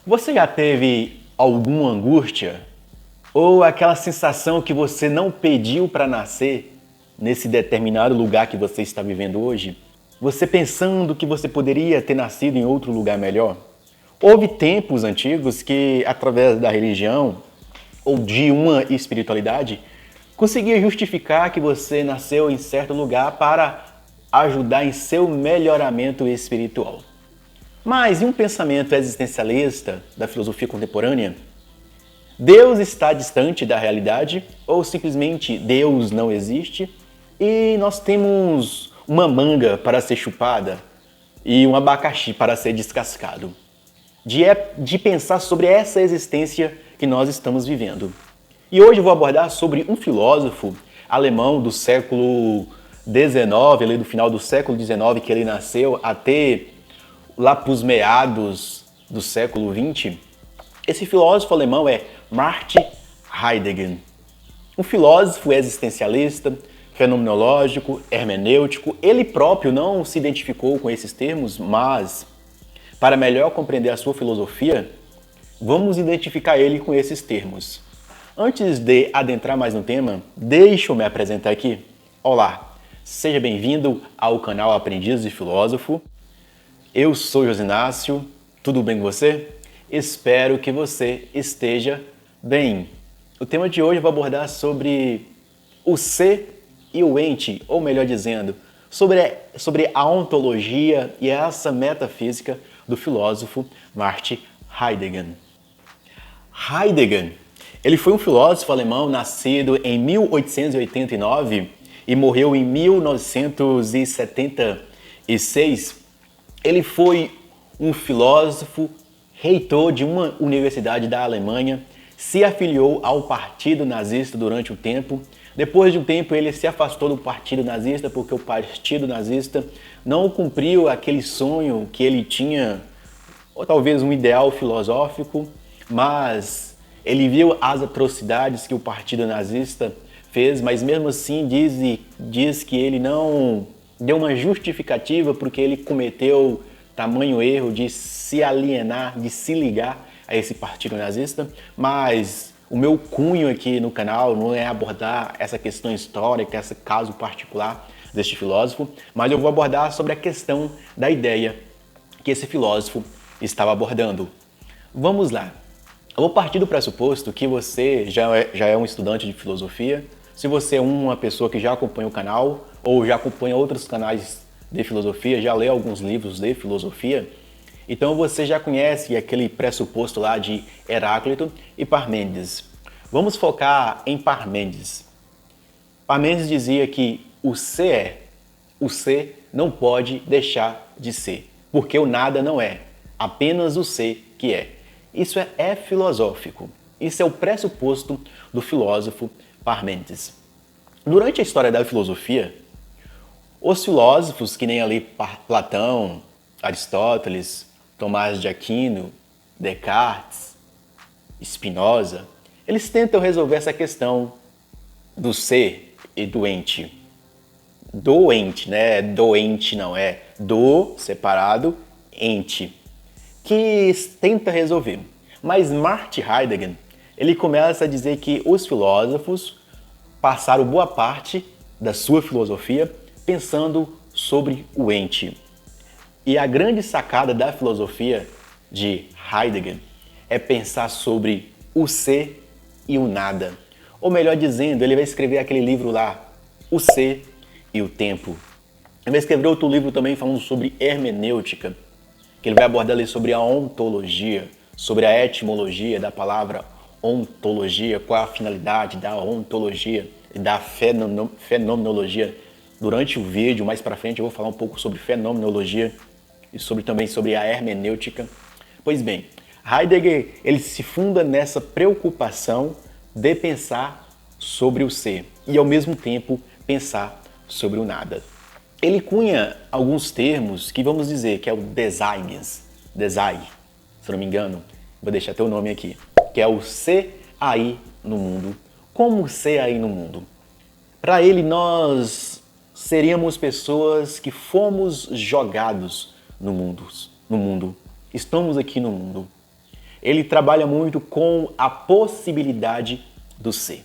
Você já teve alguma angústia ou aquela sensação que você não pediu para nascer nesse determinado lugar que você está vivendo hoje? Você pensando que você poderia ter nascido em outro lugar melhor? Houve tempos antigos que, através da religião ou de uma espiritualidade, conseguia justificar que você nasceu em certo lugar para ajudar em seu melhoramento espiritual. Mas em um pensamento existencialista da filosofia contemporânea, Deus está distante da realidade ou simplesmente Deus não existe e nós temos uma manga para ser chupada e um abacaxi para ser descascado. De pensar sobre essa existência que nós estamos vivendo. E hoje eu vou abordar sobre um filósofo alemão do século XIX, ali do final do século XIX, que ele nasceu até lá para os meados do século XX. Esse filósofo alemão é Martin Heidegger. Um filósofo existencialista, fenomenológico, hermenêutico. Ele próprio não se identificou com esses termos, mas para melhor compreender a sua filosofia, vamos identificar ele com esses termos. Antes de adentrar mais no tema, deixa eu me apresentar aqui. Olá, seja bem-vindo ao canal Aprendiz de Filósofo. Eu sou José Inácio, tudo bem com você? Espero que você esteja bem. O tema de hoje eu vou abordar sobre o ser e o ente, ou melhor dizendo, sobre a ontologia e essa metafísica do filósofo Martin Heidegger. Heidegger, ele foi um filósofo alemão nascido em 1889 e morreu em 1976. Ele foi um filósofo, reitor de uma universidade da Alemanha, se afiliou ao Partido Nazista durante um tempo. Depois de um tempo ele se afastou do Partido Nazista porque o Partido Nazista não cumpriu aquele sonho que ele tinha, ou talvez um ideal filosófico, mas ele viu as atrocidades que o Partido Nazista fez, mas mesmo assim diz que ele não deu uma justificativa porque ele cometeu tamanho erro de se alienar, de se ligar a esse partido nazista. Mas o meu cunho aqui no canal não é abordar essa questão histórica, esse caso particular deste filósofo, mas eu vou abordar sobre a questão da ideia que esse filósofo estava abordando. Vamos lá. Eu vou partir do pressuposto que você já é um estudante de filosofia. Se você é uma pessoa que já acompanha o canal ou já acompanha outros canais de filosofia, já leu alguns livros de filosofia, então você já conhece aquele pressuposto lá de Heráclito e Parmênides. Vamos focar em Parmênides. Parmênides dizia que o ser não pode deixar de ser, porque o nada não é, apenas o ser que é. Isso é filosófico. Isso é o pressuposto do filósofo Parmênides. Durante a história da filosofia, os filósofos, que nem ali Platão, Aristóteles, Tomás de Aquino, Descartes, Spinoza, eles tentam resolver essa questão do ser e do ente. Doente, né? Doente não é do separado, ente, que tenta resolver. Mas Martin Heidegger, ele começa a dizer que os filósofos passaram boa parte da sua filosofia pensando sobre o ente. E a grande sacada da filosofia de Heidegger é pensar sobre o ser e o nada. Ou melhor dizendo, ele vai escrever aquele livro lá, O Ser e o Tempo. Ele vai escrever outro livro também falando sobre hermenêutica, que ele vai abordar ali sobre a ontologia, sobre a etimologia da palavra ontologia, qual a finalidade da ontologia e da fenomenologia. Durante o vídeo, mais para frente, eu vou falar um pouco sobre fenomenologia e também sobre a hermenêutica. Pois bem, Heidegger ele se funda nessa preocupação de pensar sobre o ser e, ao mesmo tempo, pensar sobre o nada. Ele cunha alguns termos que vamos dizer que é o design, se não me engano, vou deixar teu nome aqui, que é o ser aí no mundo. Como ser aí no mundo? Para ele, nós seríamos pessoas que fomos jogados no mundo. Estamos aqui no mundo. ele trabalha muito com a possibilidade do ser.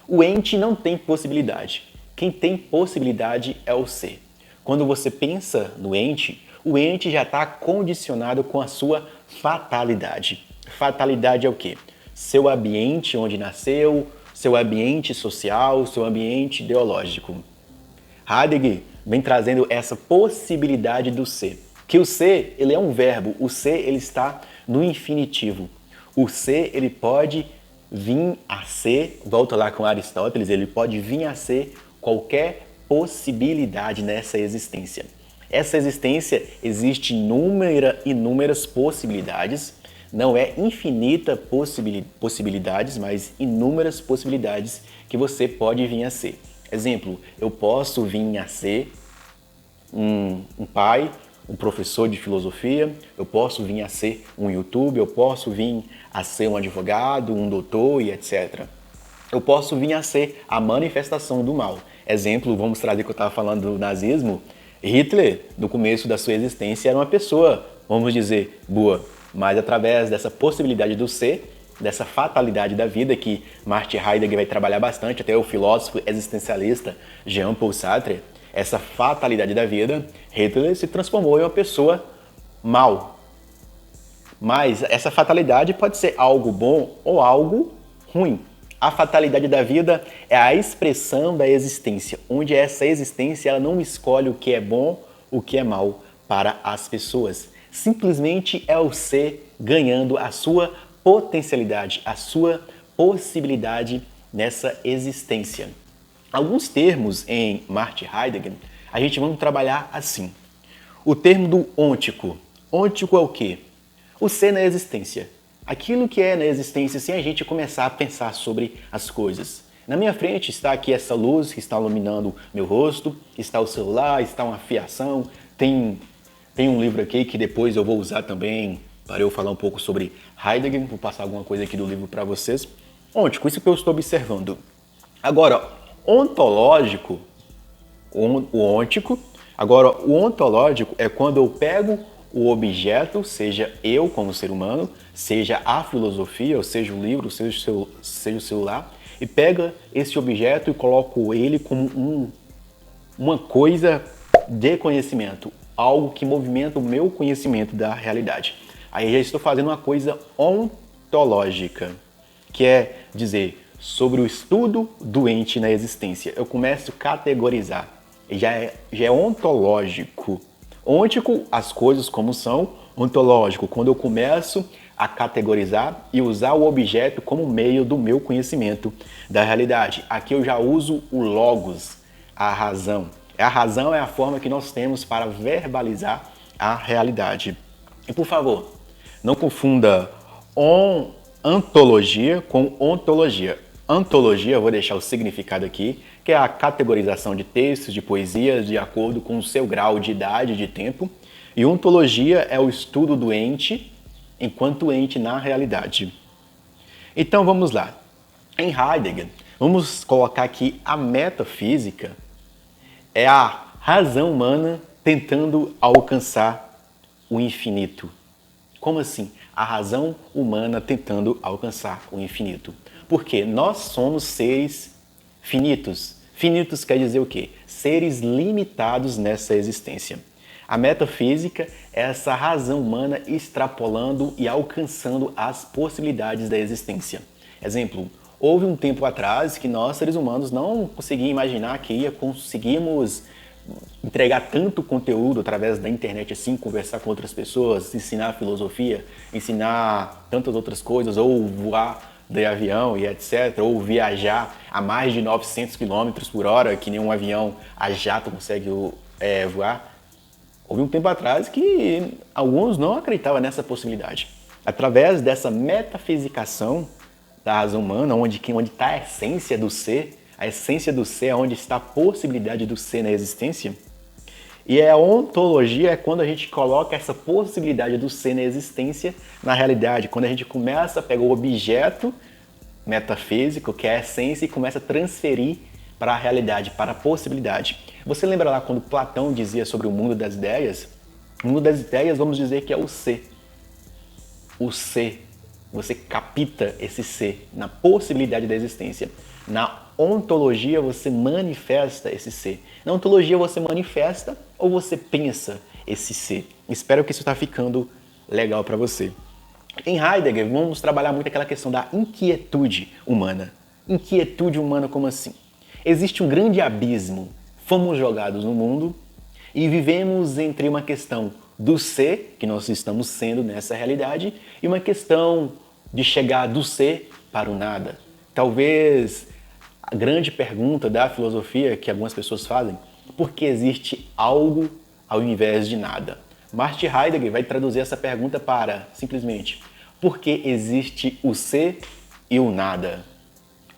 O ente não tem possibilidade. Quem tem possibilidade é o ser. Quando você pensa no ente, o ente já está condicionado com a sua fatalidade. Fatalidade é o quê? Seu ambiente onde nasceu, seu ambiente social, seu ambiente ideológico. Heidegger vem trazendo essa possibilidade do ser. Que o ser, ele é um verbo, o ser, ele está no infinitivo. O ser, ele pode vir a ser, volta lá com Aristóteles, ele pode vir a ser qualquer possibilidade nessa existência. Essa existência existe inúmeras possibilidades, não é infinita possibilidades, mas inúmeras possibilidades que você pode vir a ser. Exemplo, eu posso vir a ser um pai, um professor de filosofia, eu posso vir a ser um youtuber, eu posso vir a ser um advogado, um doutor e etc. Eu posso vir a ser a manifestação do mal. Exemplo, vamos trazer que eu estava falando do nazismo. Hitler, no começo da sua existência, era uma pessoa, vamos dizer, boa, mas através dessa possibilidade do ser, dessa fatalidade da vida, que Martin Heidegger vai trabalhar bastante, até o filósofo existencialista Jean-Paul Sartre, essa fatalidade da vida, Hitler se transformou em uma pessoa mal. Mas essa fatalidade pode ser algo bom ou algo ruim. A fatalidade da vida é a expressão da existência, onde essa existência ela não escolhe o que é bom, o que é mal para as pessoas. Simplesmente é o ser ganhando a sua potencialidade, a sua possibilidade nessa existência. Alguns termos em Martin Heidegger, a gente vai trabalhar assim. O termo do ôntico. Ôntico é o quê? O ser na existência. Aquilo que é na existência sem a gente começar a pensar sobre as coisas. Na minha frente está aqui essa luz que está iluminando meu rosto, está o celular, está uma fiação, tem um livro aqui que depois eu vou usar também para eu falar um pouco sobre Heidegger, vou passar alguma coisa aqui do livro para vocês. Ôntico, isso que eu estou observando. Agora, ontológico, o ôntico. Agora, o ontológico é quando eu pego o objeto, seja eu como ser humano, seja a filosofia, ou seja o livro, seja o celular, e pega esse objeto e coloco ele como uma coisa de conhecimento, algo que movimenta o meu conhecimento da realidade. Aí já estou fazendo uma coisa ontológica, que é dizer sobre o estudo do ente na existência. Eu começo a categorizar, já é ontológico. Ôntico, as coisas como são, ontológico, quando eu começo a categorizar e usar o objeto como meio do meu conhecimento da realidade. Aqui eu já uso o logos, a razão. A razão é a forma que nós temos para verbalizar a realidade. E por favor, não confunda ontologia com ontologia. Antologia, eu vou deixar o significado aqui, que é a categorização de textos, de poesias, de acordo com o seu grau de idade, de tempo. E ontologia é o estudo do ente, enquanto ente na realidade. Então vamos lá. Em Heidegger, vamos colocar aqui a metafísica, é a razão humana tentando alcançar o infinito. Como assim? A razão humana tentando alcançar o infinito. Porque nós somos seres finitos. Finitos quer dizer o quê? Seres limitados nessa existência. A metafísica é essa razão humana extrapolando e alcançando as possibilidades da existência. Exemplo, houve um tempo atrás que nós, seres humanos, não conseguíamos imaginar que conseguimos entregar tanto conteúdo através da internet assim, conversar com outras pessoas, ensinar filosofia, ensinar tantas outras coisas, ou voar de avião e etc, ou viajar a mais de 900 km por hora, que nenhum avião a jato consegue voar. Houve um tempo atrás que alguns não acreditavam nessa possibilidade. Através dessa metafisicação da razão humana, onde está a essência do ser é onde está a possibilidade do ser na existência. E a ontologia é quando a gente coloca essa possibilidade do ser na existência na realidade, quando a gente começa a pegar o objeto metafísico, que é a essência, e começa a transferir para a realidade, para a possibilidade. Você lembra lá quando Platão dizia sobre o mundo das ideias? O mundo das ideias, vamos dizer que é o ser. O ser. você capta esse ser, na possibilidade da existência. Na ontologia você manifesta esse ser. Na ontologia você manifesta ou você pensa esse ser. Espero que isso está ficando legal para você. Em Heidegger, vamos trabalhar muito aquela questão da inquietude humana. Inquietude humana como assim? Existe um grande abismo. Fomos jogados no mundo e vivemos entre uma questão do ser, que nós estamos sendo nessa realidade, e uma questão de chegar do ser para o nada. Talvez a grande pergunta da filosofia que algumas pessoas fazem, por que existe algo ao invés de nada? Martin Heidegger vai traduzir essa pergunta para, simplesmente, por que existe o ser e o nada?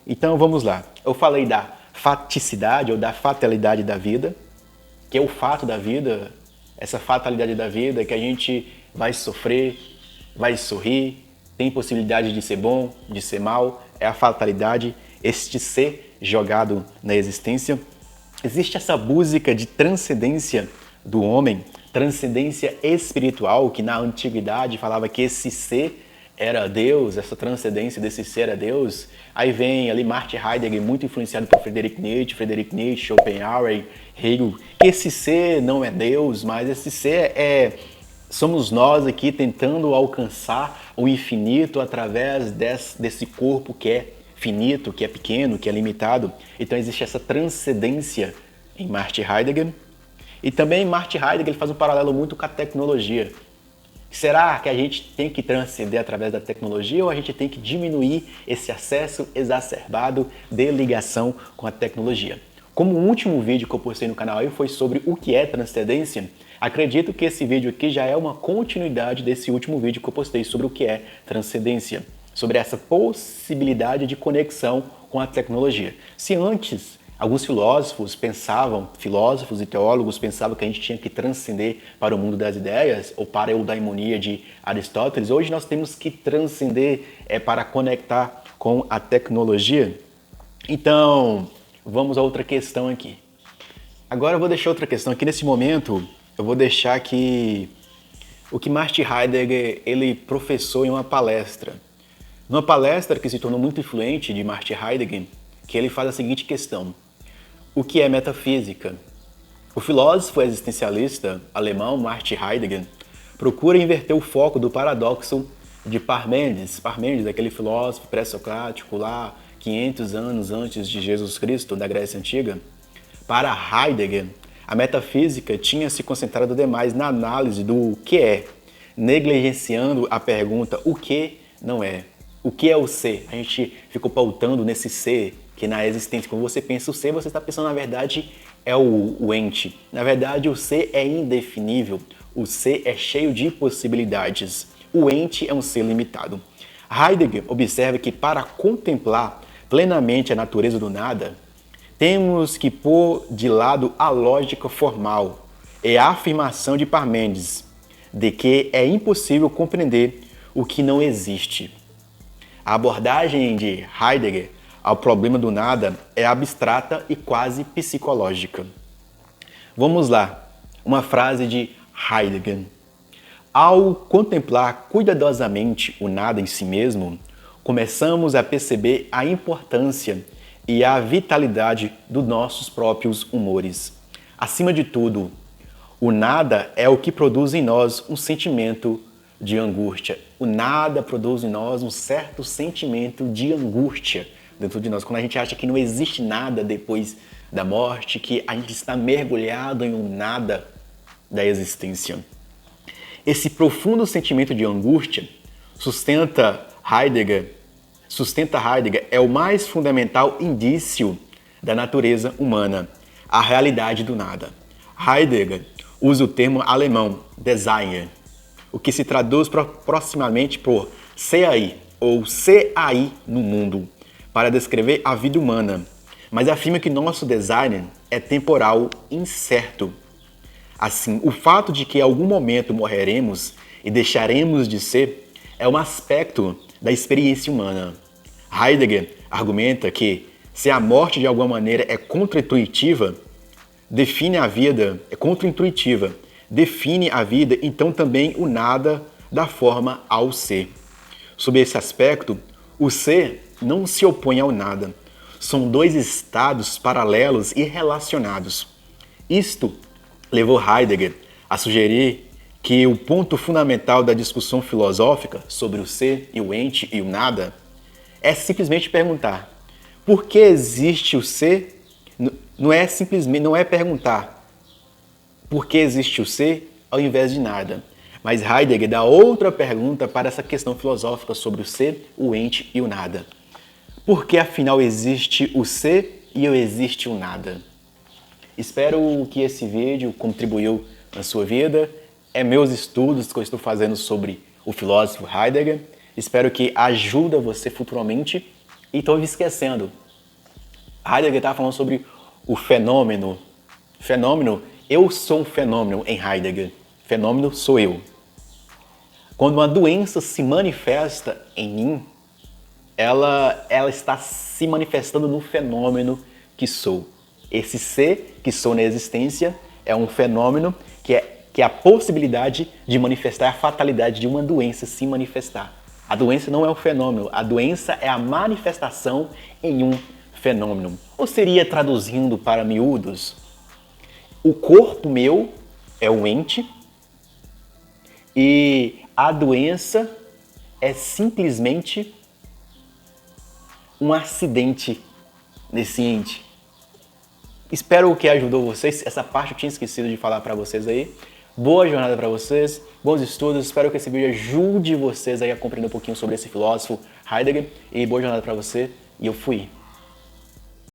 Então vamos lá. Eu falei da faticidade ou da fatalidade da vida, que é o fato da vida, essa fatalidade da vida que a gente vai sofrer, vai sorrir, tem possibilidade de ser bom, de ser mal, é a fatalidade, este ser jogado na existência. Existe essa busca de transcendência do homem, transcendência espiritual, que na antiguidade falava que esse ser era Deus, essa transcendência desse ser era Deus. Aí vem ali Martin Heidegger, muito influenciado por Friedrich Nietzsche, Schopenhauer, Hegel, que esse ser não é Deus, mas esse ser somos nós aqui tentando alcançar o infinito através desse corpo que é finito, que é pequeno, que é limitado. Então existe essa transcendência em Martin Heidegger. E também Martin Heidegger ele faz um paralelo muito com a tecnologia. Será que a gente tem que transcender através da tecnologia ou a gente tem que diminuir esse acesso exacerbado de ligação com a tecnologia? Como o último vídeo que eu postei no canal aí foi sobre o que é transcendência, acredito que esse vídeo aqui já é uma continuidade desse último vídeo que eu postei sobre o que é transcendência, sobre essa possibilidade de conexão com a tecnologia. Se antes alguns filósofos e teólogos pensavam que a gente tinha que transcender para o mundo das ideias ou para a eudaimonia de Aristóteles, hoje nós temos que transcender para conectar com a tecnologia. Então, vamos a outra questão aqui. Agora eu vou deixar outra questão aqui nesse momento. Eu vou deixar aqui o que Martin Heidegger ele professou em uma palestra. Numa palestra que se tornou muito influente de Martin Heidegger, que ele faz a seguinte questão: o que é metafísica? O filósofo existencialista alemão Martin Heidegger procura inverter o foco do paradoxo de Parmênides, aquele filósofo pré-socrático lá 500 anos antes de Jesus Cristo, da Grécia Antiga. Para Heidegger, a metafísica tinha se concentrado demais na análise do que é, negligenciando a pergunta o que não é. O que é o ser? A gente ficou pautando nesse ser, que na existência, quando você pensa o ser, você está pensando, na verdade, é o ente. Na verdade, o ser é indefinível. O ser é cheio de possibilidades. O ente é um ser limitado. Heidegger observa que para contemplar plenamente a natureza do nada, temos que pôr de lado a lógica formal e a afirmação de Parmênides de que é impossível compreender o que não existe. A abordagem de Heidegger ao problema do nada é abstrata e quase psicológica. Vamos lá, uma frase de Heidegger. Ao contemplar cuidadosamente o nada em si mesmo, começamos a perceber a importância e a vitalidade dos nossos próprios humores. Acima de tudo, o nada é o que produz em nós um sentimento de angústia. O nada produz em nós um certo sentimento de angústia dentro de nós. Quando a gente acha que não existe nada depois da morte, que a gente está mergulhado em um nada da existência. Esse profundo sentimento de angústia sustenta Heidegger, é o mais fundamental indício da natureza humana, a realidade do nada. Heidegger usa o termo alemão Dessein, o que se traduz proximamente por ser aí ou ser aí no mundo, para descrever a vida humana, mas afirma que nosso design é temporal e incerto. Assim, o fato de que em algum momento morreremos e deixaremos de ser é um aspecto da experiência humana. Heidegger argumenta que, se a morte de alguma maneira é contraintuitiva, define a vida, então também o nada dá forma ao ser. Sob esse aspecto, o ser não se opõe ao nada. São dois estados paralelos e relacionados. Isto levou Heidegger a sugerir que o ponto fundamental da discussão filosófica sobre o ser e o ente e o nada é simplesmente perguntar: por que existe o ser? Não é perguntar por que existe o ser ao invés de nada. Mas Heidegger dá outra pergunta para essa questão filosófica sobre o ser, o ente e o nada. Por que afinal existe o ser e existe o nada? Espero que esse vídeo contribuiu na sua vida. É meus estudos que eu estou fazendo sobre o filósofo Heidegger. Espero que ajude você futuramente. E estou me esquecendo. Heidegger estava falando sobre o fenômeno. Fenômeno, eu sou um fenômeno em Heidegger. Fenômeno sou eu. Quando uma doença se manifesta em mim, ela está se manifestando no fenômeno que sou. Esse ser que sou na existência é um fenômeno que é a possibilidade de manifestar a fatalidade de uma doença se manifestar. A doença não é um fenômeno, a doença é a manifestação em um fenômeno. Ou seria, traduzindo para miúdos, o corpo meu é o ente e a doença é simplesmente um acidente nesse ente. Espero que ajudou vocês. Essa parte eu tinha esquecido de falar para vocês aí. Boa jornada para vocês, bons estudos. Espero que esse vídeo ajude vocês aí a compreender um pouquinho sobre esse filósofo Heidegger. E boa jornada para você. E eu fui.